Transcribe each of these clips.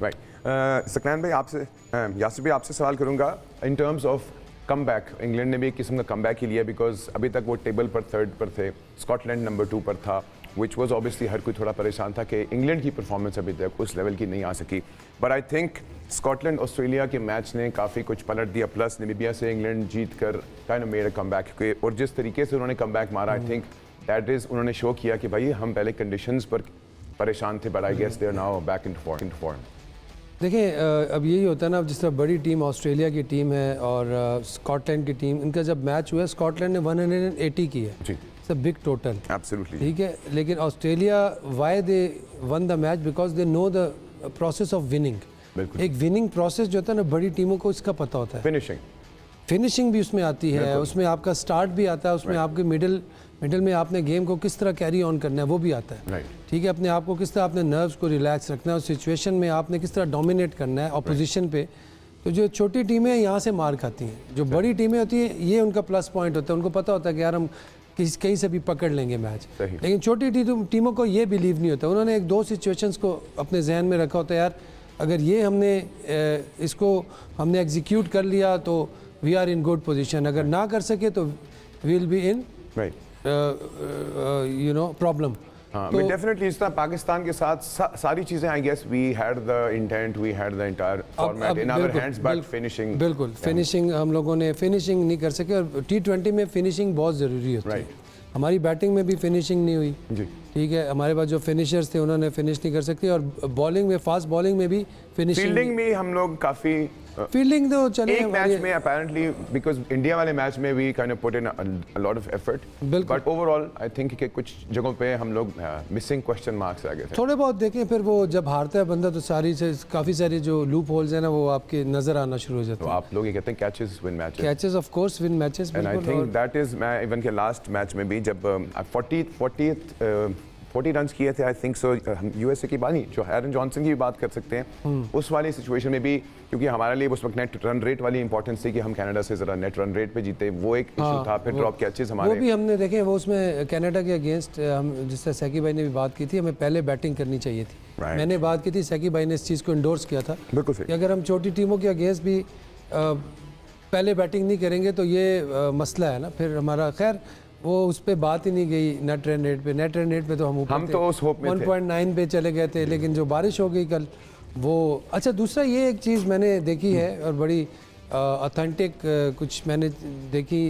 Right. Saqlain भाई आपसे, यासिर भाई आपसे सवाल करूंगा in terms of come back. England ने भी एक किस्म का कम बैक ही लिया बिकॉज अभी तक वो टेबल पर 3rd पर थे, स्कॉटलैंड नंबर 2 पर था, विच वॉज ऑब्वियसली हर कोई थोड़ा परेशान था कि इंग्लैंड की परफॉर्मेंस अभी तक उस लेवल की नहीं आ सकी। But I think Scotland Australia के मैच ने काफ़ी कुछ पलट दिया, प्लस नामीबिया से इंग्लैंड जीत कर kind of made a come back. और जिस तरीके से उन्होंने कम बैक मारा, आई थिंक दैट इज़ उन्होंने शो किया कि भाई हम पहले कंडीशंस पर परेशान थे, but I guess they are now back in form. देखिए अब यही होता है ना, जिस तरह बड़ी टीम ऑस्ट्रेलिया की टीम है और स्कॉटलैंड की टीम, इनका जब मैच हुआ स्कॉटलैंड ने 180 की है, it's a big total, absolutely, ठीक है। लेकिन Australia why they one the match because they know the process of winning. एक विनिंग प्रोसेस जो होता है ना, बड़ी टीमों को इसका पता होता है। फिनिशिंग भी उसमें आती है, उसमें आपका स्टार्ट भी आता है, उसमें आपके मिडिल में आपने गेम को किस तरह कैरी ऑन करना है वो भी आता है, ठीक है। अपने आप को किस तरह आपने नर्व्स को रिलैक्स रखना है, उस सिचुएशन में आपने किस तरह डोमिनेट करना है अपोजिशन पे। तो जो छोटी टीमें यहाँ से मार खाती हैं, जो बड़ी टीमें होती हैं ये उनका प्लस पॉइंट होता है, उनको पता होता है कि यार हम कहीं से भी पकड़ लेंगे मैच। लेकिन छोटी टीमों को ये बिलीव नहीं होता, उन्होंने 1-2 सिचुएशंस को अपने जहन में रखा होता है, यार अगर ये इसको हमने एग्जीक्यूट कर लिया तो we are in good position, अगर ना कर सके तो we will be in problem. तो डेफिनेटली इस तरह पाकिस्तान के साथ सारी चीजें, I guess we had the intent, we had the entire format in our hands, but finishing, बिल्कुल फिनिशिंग हम लोगों ने फिनिशिंग नहीं कर सके। और T20 में फिनिशिंग बहुत ज़रूरी होती है। हमारी बैटिंग में भी फिनिशिंग नहीं हुई, ठीक है। हमारे पास जो फिनिशर्स थे उन्होंने फिनिश नहीं कर सकते, और बॉलिंग में, फास्ट बॉलिंग में भी फिनिशिंग, फील्डिंग में हम लोग काफी फील्डिंग तो चले एक मैच में अपेरेंटली, बिकॉज इंडिया वाले मैच में we kind of put in a lot of effort, but overall I think कि कुछ जगहों पे हम लोग मिसिंग क्वेश्चन मार्क्स आ गए थे थोड़े बहुत। देखें फिर वो जब हारता है बंदा तो काफ़ी सारी जो लूप होल्स है ना वो आपके नजर आना शुरू हो जाते हैं। तो आप लोग ये कहते हैं catches win matches, catches of course win matches, and I think that is, मैं इवन के लास्ट मैच में भी जब 40 रन किए थे, आई थिंक सो, हम यूएसए की बात नहीं, जो एरन जॉनसन की भी बात कर सकते हैं, उस वाली सिचुएशन में भी, क्योंकि हमारे लिए उस वक्त नेट रन रेट वाली इंपॉर्टेंस थी कि हम कनाडा से जरा नेट रन रेट पे जीते, वो एक इशू था। फिर ड्रॉप कैचेस हमारे, वो भी हमने देखे, वो उसमें कनाडा के अगेंस्ट हम, जिससे सैकी भाई ने भी बात की थी, हमें पहले बैटिंग करनी चाहिए थी। मैंने बात की थी, सैकी भाई ने इस चीज़ को इंडोर्स किया था कि अगर हम छोटी टीमों के अगेंस्ट भी पहले बैटिंग नहीं करेंगे तो ये मसला है ना, फिर हमारा, खैर वो उस पर बात ही नहीं गई नेट रन रेट पे। नेट रन रेट पे तो हम तो उस होप में 1.9 पे चले गए थे, लेकिन जो बारिश हो गई कल वो। अच्छा, दूसरा ये एक चीज़ मैंने देखी है और बड़ी ऑथेंटिक कुछ मैंने देखी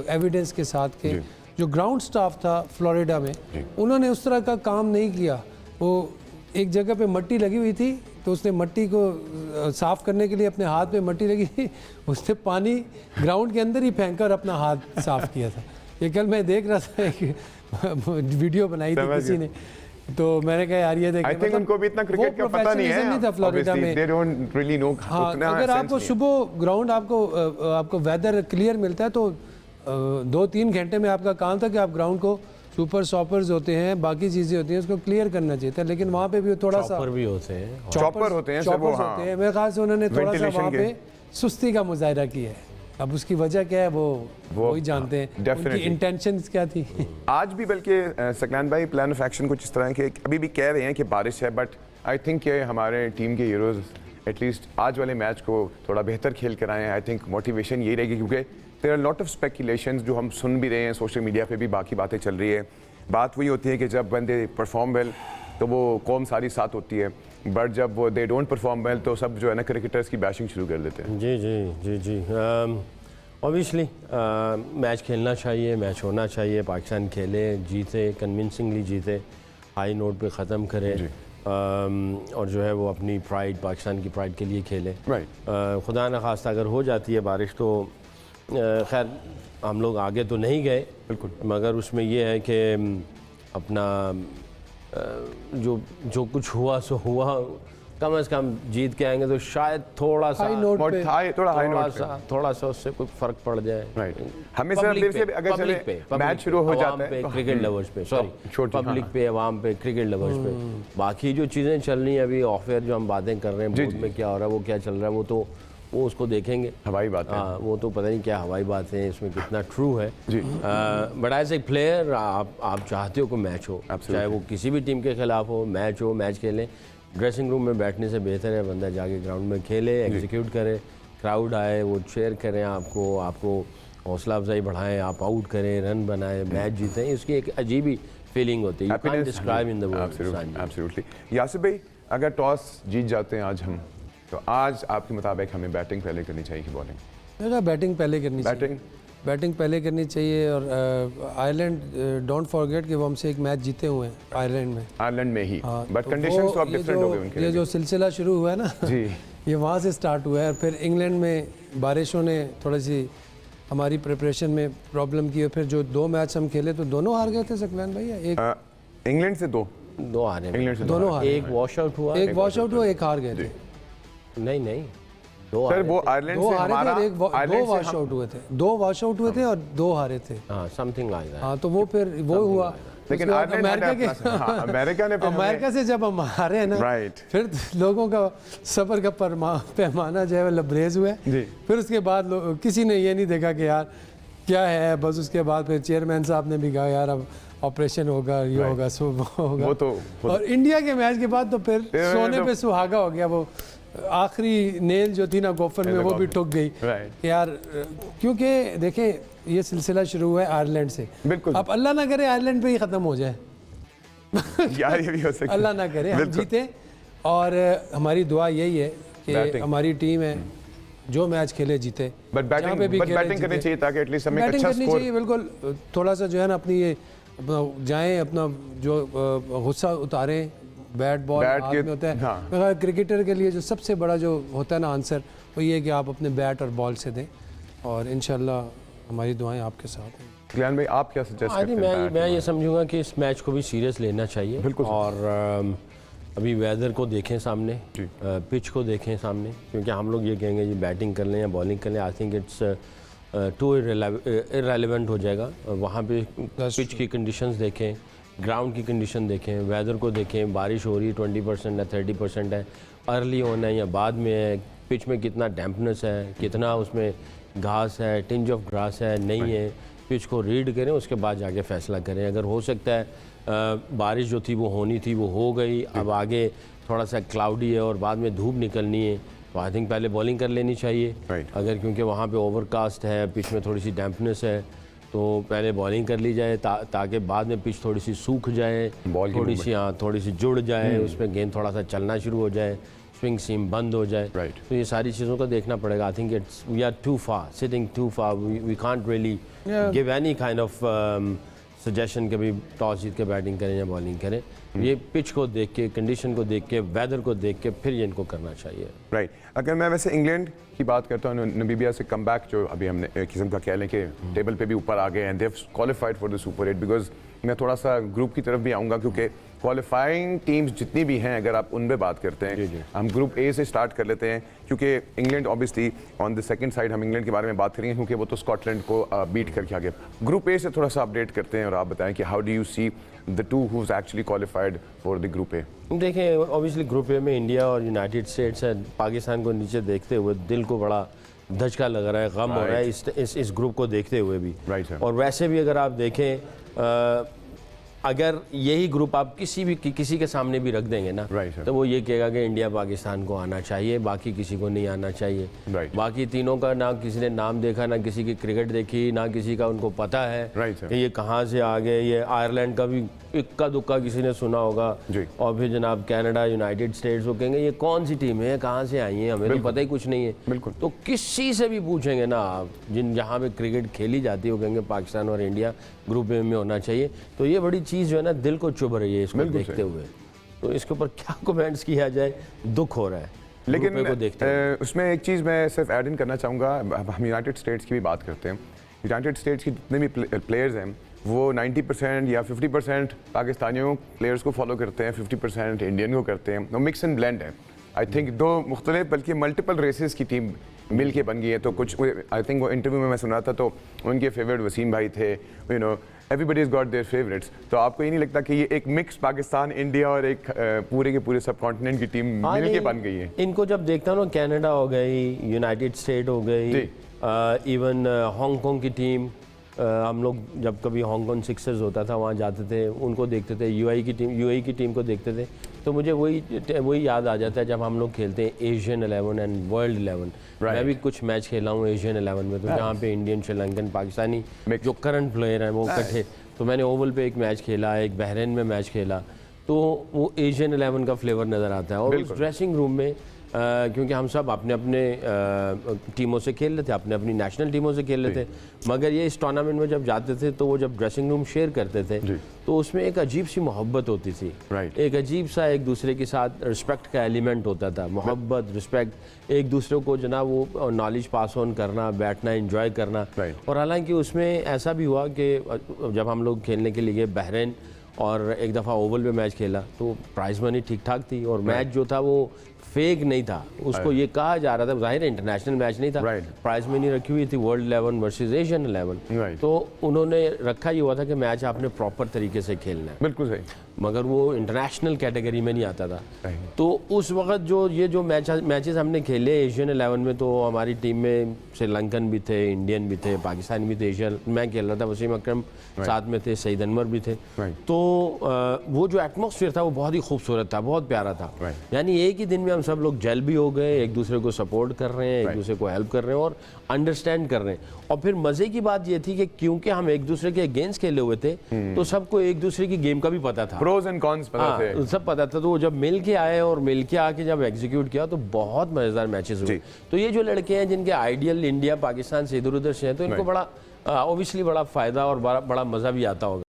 एविडेंस के साथ के, जो ग्राउंड स्टाफ था फ्लोरिडा में, उन्होंने उस तरह का काम नहीं किया। वो एक जगह पे मट्टी लगी हुई थी तो उसने मट्टी को साफ़ करने के लिए अपने हाथ में मट्टी लगी थी, उसने पानी ग्राउंड के अंदर ही फेंक कर अपना हाथ साफ़ किया था। ये कल मैं देख रहा था, एक वीडियो बनाई थी किसी ने, तो मैंने कहा यार ये देखिए, I think उनको भी इतना क्रिकेट का पता नहीं है, था फ्लोरिडा में। They don't really know। हाँ, अगर आपको सुबह ग्राउंड आपको वेदर क्लियर मिलता है तो 2-3 घंटे में आपका काम था कि आप ग्राउंड को, सुपर सॉपर्स होते हैं, बाकी चीज़ें होती हैं, उसको क्लियर करना चाहिए था। लेकिन वहाँ पे भी थोड़ा सा चॉपर होते हैं, मेरे ख्याल से उन्होंने थोड़ा सा वहाँ पे सुस्ती का मुजाहिरा किया है। अब उसकी वजह क्या है वो ही जानते हैं, उनकी इंटेंशंस क्या थी। आज भी बल्कि सकलैन भाई प्लान ऑफ एक्शन कुछ इस तरह के अभी भी कह रहे हैं कि बारिश है, बट आई थिंक कि हमारे टीम के हीरोज एटलीस्ट आज वाले मैच को थोड़ा बेहतर खेल कर आए हैं। आई थिंक मोटिवेशन यही रहेगी, क्योंकि there are lot of speculations जो हम सुन भी रहे हैं, सोशल मीडिया पे भी बाकी बातें चल रही है। बात वही होती है कि जब बंदे परफॉर्म वेल तो वो कौम सारी साथ होती है, बट जब वो दे डोंट परफॉर्म वेल तो सब जो है ना क्रिकेटर्स की बैशिंग शुरू कर देते हैं। जी ऑब्वियसली मैच खेलना चाहिए, मैच होना चाहिए, पाकिस्तान खेले, जीते, कन्विंसिंगली जीते, हाई नोट पे ख़त्म करे, और जो है वो अपनी प्राइड, पाकिस्तान की प्राइड के लिए खेले। खुदा न खास्ता अगर हो जाती है बारिश तो खैर हम लोग आगे तो नहीं गए बिल्कुल, मगर उसमें ये है कि अपना जो कुछ हुआ सो हुआ, कम से कम जीत के आएंगे तो शायद थोड़ा सा उससे कोई फर्क पड़ जाए। हमें मैच शुरू हो जाता है क्रिकेट लवर्स पे, सॉरी पब्लिक पे, अवाम पे, क्रिकेट लवर्स पे। बाकी जो चीज़ें चल रही हैं अभी ऑफ एयर, जो हम बातें कर रहे हैं बोर्ड में क्या हो रहा है, वो क्या चल रहा है, वो उसको देखेंगे। हवाई बात है, वो तो पता नहीं क्या हवाई बात है, इसमें कितना ट्रू है। बट एज ए प्लेयर आप चाहते हो कि मैच हो, चाहे वो किसी भी टीम के खिलाफ हो, मैच खेलें। ड्रेसिंग रूम में बैठने से बेहतर है बंदा जाके ग्राउंड में खेले, एग्जीक्यूट करे, क्राउड आए, वो चेयर करें आपको हौसला अफजाई बढ़ाएं, आप आउट करें, रन बनाएं, मैच जीतें, इसकी एक अजीब ही फीलिंग होती है। You can't describe in the words. Absolutely. Yasir भाई, अगर टॉस जीत जाते हैं आज हम, तो आज आपके मुताबिक हमें बैटिंग पहले करनी चाहिए कि बॉलिंग? मेरा बैटिंग पहले करनी चाहिए। बैटिंग पहले करनी चाहिए। और आयरलैंड, डोंट फॉरगेट कि वो हमसे एक मैच जीते हुए हैं आयरलैंड में ही। बट कंडीशंस तो अब डिफरेंट हो गए उनके। ये जो सिलसिला शुरू हुआ है ना जी, ये वहाँ से स्टार्ट हुआ है। और फिर इंग्लैंड में बारिशों ने थोड़ी सी हमारी प्रिपरेशन में प्रॉब्लम की, और फिर जो 2 मैच हम खेले तो दोनों हार गए थे सकलैन भैया। एक इंग्लैंड से दो हारे, इंग्लैंड से दोनों हारे, एक वॉश आउट हुआ, एक वॉश आउट हुआ, एक हार गए थे। नहीं सर, वो आयरलैंड से हमारा दो वॉश आउट हुए थे, 2 वॉश आउट हुए थे और 2 हारे थे। Something like that. हाँ, तो वो फिर वो हुआ। लेकिन अमेरिका से जब हम हारे हैं ना, फिर लोगों का सब्र का पैमाना जो है वो लबरेज हुआ है। फिर उसके बाद किसी ने ये नहीं देखा कि यार क्या है, बस उसके बाद फिर चेयरमैन साहब ने भी कहा यार अब ऑपरेशन होगा, ये होगा, सो होगा। और इंडिया के मैच के बाद तो फिर सोने पे सुहागा हो गया। वो आखिरी नेल जो थी ना गोफर में, वो भी टूट गई यार। क्योंकि देखें, ये सिलसिला शुरू हुआ है आयरलैंड से। बिल्कुल। अब अल्लाह ना करे आयरलैंड पे ही ख़त्म हो जाए यार, ये भी हो सकता है। अल्लाह ना करे हम जीते। और हमारी दुआ यही है कि हमारी टीम है जो मैच खेले जीते। बट बैटिंग करनी चाहिए ताकि एटलीस्ट हमें अच्छा करनी चाहिए। बिल्कुल, थोड़ा सा जो है ना अपनी ये जाएं, अपना जो गुस्सा उतारें। बैट बॉल हाथ में होता है। हाँ। क्रिकेटर के लिए जो सबसे बड़ा जो होता है ना आंसर, वो ये है कि आप अपने बैट और बॉल से दें, और इंशाल्लाह हमारी दुआएं आपके साथ हैं। कल्याण भाई, आप क्या सजेस्ट करते हैं? मैं ये समझूंगा कि इस मैच को भी सीरियस लेना चाहिए। बिल्कुल। और अभी वेदर को देखें सामने, पिच को देखें सामने, क्योंकि हम लोग ये कहेंगे जी बैटिंग कर लें या बॉलिंग कर लें, I think it's too irrelevant हो जाएगा। वहाँ पे पिच की कंडीशंस देखें, ग्राउंड की कंडीशन देखें, वेदर को देखें, बारिश हो रही है 20% है, 30% है, अर्ली ऑन है या बाद में है, पिच में कितना डैम्पनेस है, कितना उसमें घास है, टिंज ऑफ ग्रास है, नहीं है, पिच को रीड करें, उसके बाद जाके फैसला करें। अगर हो सकता है बारिश जो थी वो होनी थी वो हो गई, अब आगे थोड़ा सा क्लाउडी है और बाद में धूप निकलनी है, तो आई थिंक पहले बॉलिंग कर लेनी चाहिए। अगर क्योंकि वहाँ पे ओवरकास्ट है, पिच में थोड़ी सी डैम्पनेस है, तो पहले बॉलिंग कर ली जाए ताकि बाद में पिच थोड़ी सी सूख जाए, थोड़ी सी जुड़ जाए, उसमें गेंद थोड़ा सा चलना शुरू हो जाए, स्विंग सीम बंद हो जाए। तो ये सारी चीज़ों को देखना पड़ेगा। I think it's we are too far, sitting too far, we can't really give any kind of suggestion कि भाई टॉस जीत के बैटिंग करें या बॉलिंग करें। ये पिच को देख के, कंडीशन को देख के, वेदर को देख के फिर ये इनको करना चाहिए। राइट। अगर मैं वैसे इंग्लैंड की बात करता हूँ, नमीबिया से कम बैक जो अभी हमने एक किस्म का कह लें कि टेबल पे भी ऊपर आ गए हैं, they have qualified for the super 8। Because मैं थोड़ा सा ग्रुप की तरफ भी आऊँगा, क्योंकि क्वालिफाइंग टीम्स जितनी भी हैं, अगर आप उन पे बात करते हैं, हम ग्रुप ए से स्टार्ट कर लेते हैं, क्योंकि England obviously on the second side हम इंग्लैंड के बारे में बात करेंगे, क्योंकि वो तो स्कॉटलैंड को बीट करके आ गए। ग्रुप ए से थोड़ा सा अपडेट करते हैं और आप बताएं कि how do you see the two who's actually qualified for the group A? देखिए, ऑब्वियसली ग्रुप ए में इंडिया और यूनाइटेड स्टेट्स है। पाकिस्तान को नीचे देखते हुए दिल को बड़ा धचका लग रहा है, गम हो रहा है इस ग्रुप को देखते हुए भी। और वैसे भी अगर आप देखें, अगर यही ग्रुप आप किसी के सामने भी रख देंगे ना, तो वो ये कहेगा कि इंडिया पाकिस्तान को आना चाहिए, बाकी किसी को नहीं आना चाहिए। बाकी तीनों का ना किसी ने नाम देखा, ना किसी की क्रिकेट देखी, ना किसी का उनको पता है कि ये कहाँ से आ गए। ये आयरलैंड का भी इक्का दुक्का किसी ने सुना होगा, और फिर जनाब कनाडा, यूनाइटेड स्टेट्स, वो कहेंगे ये कौन सी टीम है, कहाँ से आई है, हमें तो पता ही कुछ नहीं है। तो किसी से भी पूछेंगे ना आप, जहाँ पे क्रिकेट खेली जाती है, वो कहेंगे पाकिस्तान और इंडिया ग्रुप ए में होना चाहिए। तो ये बड़ी चीज़ जो है ना दिल को चुभ रही है इसको देखते हुए। तो इसके ऊपर क्या कमेंट्स किया जाए, दुख हो रहा है। लेकिन उसमें एक चीज़ मैं सिर्फ ऐड इन करना चाहूँगा, हम यूनाइटेड स्टेट्स की भी बात करते हैं। यूनाइटेड स्टेट्स की जितने भी प्लेयर्स हैं वो 90% या 50% पाकिस्तानियों प्लेयर्स को फॉलो करते हैं, 50% इंडियन को करते हैं। वो मिक्स एंड ब्लेंड है। आई थिंक दो मुख्तलिफ बल्कि मल्टीपल रेसेस की टीम मिल के बन गई है। तो कुछ आई थिंक वो इंटरव्यू में मैं सुना था, तो उनके फेवरेट वसीम भाई थे, you know everybody is got their favourites. तो आपको ये नहीं लगता कि ये एक मिक्स पाकिस्तान, इंडिया और एक पूरे के पूरे सब कॉन्टिनेंट की टीम मिल के बन गई है? इनको जब देखता हूँ ना, कनाडा हो गई, यूनाइटेड स्टेट हो गई, इवन हांगकांग की टीम, हम लोग जब कभी हांगकांग सिक्सर्स होता था वहाँ जाते थे, उनको देखते थे, यूएई की टीम को देखते थे, तो मुझे वही याद आ जाता है जब हम लोग खेलते हैं एशियन 11 एंड वर्ल्ड 11। मैं भी कुछ मैच खेला हूँ एशियन 11 में, तो जहाँ पे इंडियन, श्रीलंकन, पाकिस्तानी जो करंट प्लेयर हैं वो इकट्ठे, तो मैंने ओवल पे एक मैच खेला, एक बहरीन में मैच खेला, तो वो एशियन 11 का फ्लेवर नज़र आता है। और उस ड्रेसिंग रूम में क्योंकि हम सब अपने अपने टीमों से खेल रहे थे, अपने अपनी नेशनल टीमों से खेल रहे थे, मगर ये इस टूर्नामेंट में जब जाते थे तो वो जब ड्रेसिंग रूम शेयर करते थे तो उसमें एक अजीब सी मोहब्बत होती थी, एक अजीब सा एक दूसरे के साथ रिस्पेक्ट का एलिमेंट होता था, मोहब्बत, रिस्पेक्ट, एक दूसरे को जनाब वो नॉलेज पास ऑन करना, बैठना, एंजॉय करना। और हालांकि उसमें ऐसा भी हुआ कि जब हम लोग खेलने के लिए बहरीन और एक दफ़ा ओवल पे मैच खेला तो प्राइज मनी ठीक ठाक थी और मैच जो था वो फेक नहीं था, उसको ये कहा जा रहा था, जाहिर है इंटरनेशनल मैच नहीं था, प्राइज मनी रखी हुई थी वर्ल्ड 11 वर्सेस एशियन 11, तो उन्होंने रखा ये हुआ था कि मैच आपने प्रॉपर तरीके से खेलना है। बिल्कुल सही। मगर वो इंटरनेशनल कैटेगरी में नहीं आता था। तो उस वक्त जो मैचेस हमने खेले एशियन 11 में, तो हमारी टीम में श्रीलंकन भी थे, इंडियन भी थे, पाकिस्तानी भी थे, एशियन मैं खेल रहा था, वसीम अकरम साथ में थे, सईद अनवर भी थे। तो वो जो एटमॉस्फेयर था वो बहुत ही खूबसूरत था, बहुत प्यारा था। यानी एक ही दिन में हम सब लोग जेल भी हो गए, एक दूसरे को सपोर्ट कर रहे हैं, एक दूसरे को हेल्प कर रहे हैं और अंडरस्टैंड कर रहे हैं। और फिर मज़े की बात ये थी कि क्योंकि हम एक दूसरे के अगेंस्ट खेले हुए थे तो सबको एक दूसरे की गेम का भी पता था, प्रोज एंड कॉन्स पता थे, सब पता था। तो जब मिल के आए और मिल के आके जब एग्जीक्यूट किया तो बहुत मज़ेदार मैचेस हुए। तो ये जो लड़के हैं जिनके आइडियल इंडिया पाकिस्तान से इधर उधर से हैं, तो इनको बड़ा ऑब्वियसली बड़ा फ़ायदा और बड़ा मज़ा भी आता होगा।